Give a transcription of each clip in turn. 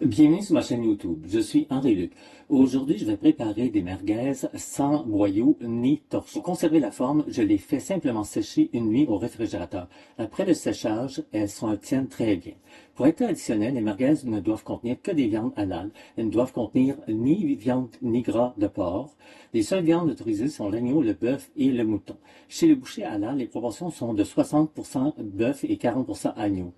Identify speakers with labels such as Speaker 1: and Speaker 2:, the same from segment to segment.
Speaker 1: Bienvenue sur ma chaîne YouTube. Je suis Henri Luc. Aujourd'hui, je vais préparer des merguez sans boyaux ni torchons. Pour conserver la forme, je les fais simplement sécher une nuit au réfrigérateur. Après le séchage, elles tiennent très bien. Pour être traditionnel, les merguez ne doivent contenir que des viandes halal. Elles ne doivent contenir ni viande ni gras de porc. Les seules viandes autorisées sont l'agneau, le bœuf et le mouton. Chez le boucher halal, les proportions sont de 60% bœuf et 40% agneau.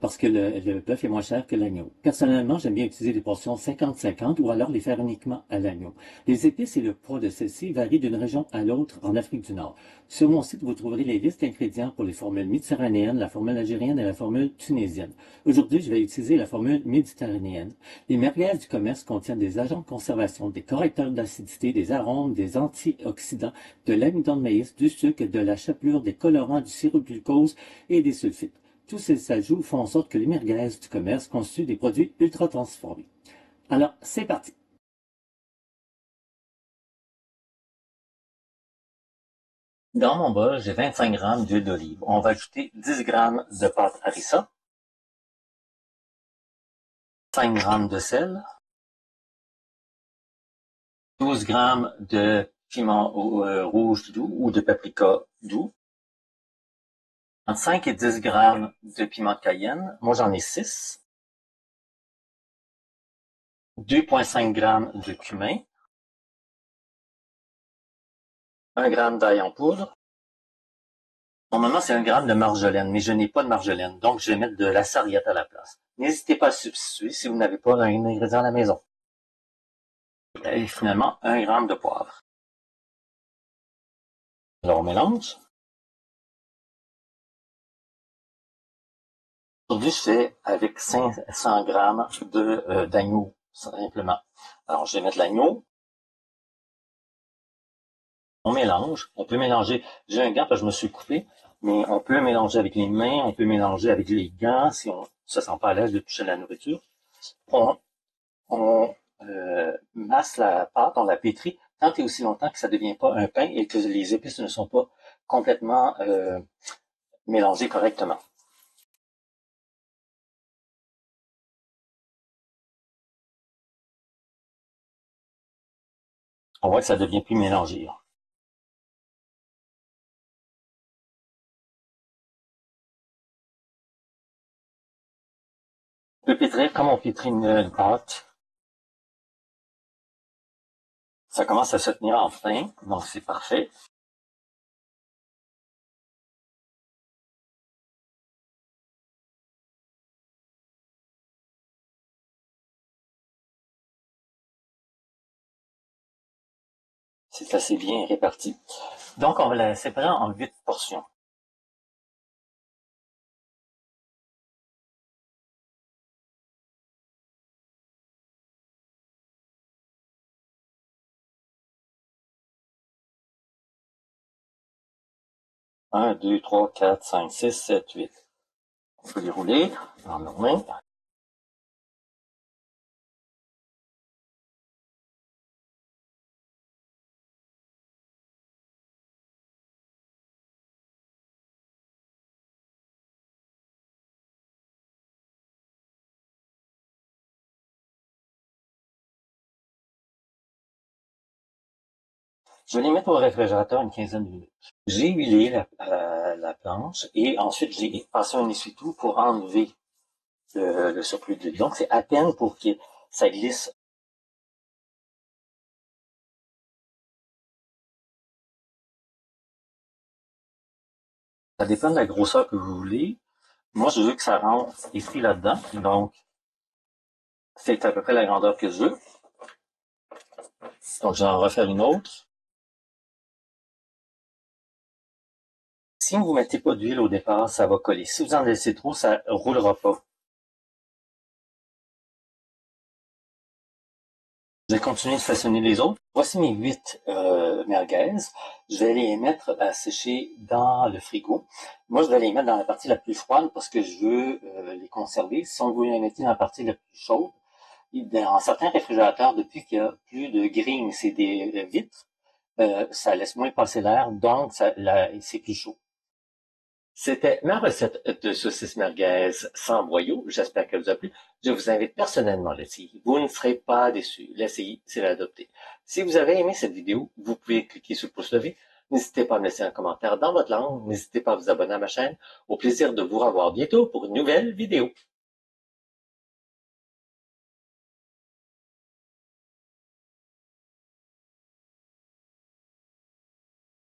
Speaker 1: Parce que le bœuf est moins cher que l'agneau. Personnellement, j'aime bien utiliser des portions 50-50 ou alors les faire uniquement à l'agneau. Les épices et le poids de celles-ci varient d'une région à l'autre en Afrique du Nord. Sur mon site, vous trouverez les listes d'ingrédients pour les formules méditerranéennes, la formule algérienne et la formule tunisienne. Aujourd'hui, je vais utiliser la formule méditerranéenne. Les merguez du commerce contiennent des agents de conservation, des correcteurs d'acidité, des arômes, des antioxydants, de l'amidon de maïs, du sucre, de la chapelure, des colorants, du sirop de glucose et des sulfites. Tous ces ajouts font en sorte que les merguez du commerce constituent des produits ultra transformés. Alors, c'est parti! Dans mon bol, j'ai 25 g d'huile d'olive. On va ajouter 10 g de pâte harissa, 5 g de sel, 12 g de piment rouge doux ou de paprika doux, entre 5 et 10 g de piment de cayenne. Moi, j'en ai 6. 2,5 g de cumin, 1 g d'ail en poudre. Normalement, c'est 1 g de marjolaine, mais je n'ai pas de marjolaine, donc je vais mettre de la sarriette à la place. N'hésitez pas à substituer si vous n'avez pas un ingrédient à la maison. Et finalement, 1 g de poivre. Alors, on mélange. Aujourd'hui, je fais avec 500 g d'agneau, simplement. Alors, je vais mettre l'agneau. On mélange. On peut mélanger. J'ai un gant parce que je me suis coupé, mais on peut mélanger avec les mains, on peut mélanger avec les gants si on ne se sent pas à l'aise de toucher la nourriture. On masse la pâte, on la pétrit tant et aussi longtemps que ça ne devient pas un pain et que les épices ne sont pas complètement mélangées correctement. On voit que ça devient plus mélangé. On peut pétrir comme on pétrit une pâte. Ça commence à se tenir enfin, donc c'est parfait. C'est assez bien réparti. Donc, on va la séparer en 8 portions. Un, 2, 3, 4, 5, 6, 7, 8. On peut les rouler dans nos mains. Je vais les mettre au réfrigérateur une quinzaine de minutes. J'ai huilé la planche et ensuite j'ai passé un essuie-tout pour enlever le surplus d'huile. Donc c'est à peine pour que ça glisse. Ça dépend de la grosseur que vous voulez. Moi, je veux que ça rentre écrit là-dedans. Donc, c'est à peu près la grandeur que je veux. Donc, je vais en refaire une autre. Si vous ne mettez pas d'huile au départ, ça va coller. Si vous en laissez trop, ça ne roulera pas. Je vais continuer de façonner les autres. Voici mes 8 merguez. Je vais les mettre à sécher dans le frigo. Moi, je vais les mettre dans la partie la plus froide parce que je veux les conserver. Si on veut les mettre dans la partie la plus chaude, dans certains réfrigérateurs, depuis qu'il y a plus de grilles, c'est des vitres, ça laisse moins passer l'air, donc c'est plus chaud. C'était ma recette de saucisse merguez sans boyau. J'espère qu'elle vous a plu. Je vous invite personnellement à l'essayer. Vous ne serez pas déçus. L'essayer, c'est l'adopter. Si vous avez aimé cette vidéo, vous pouvez cliquer sur le pouce levé. N'hésitez pas à me laisser un commentaire dans votre langue. N'hésitez pas à vous abonner à ma chaîne. Au plaisir de vous revoir bientôt pour une nouvelle vidéo.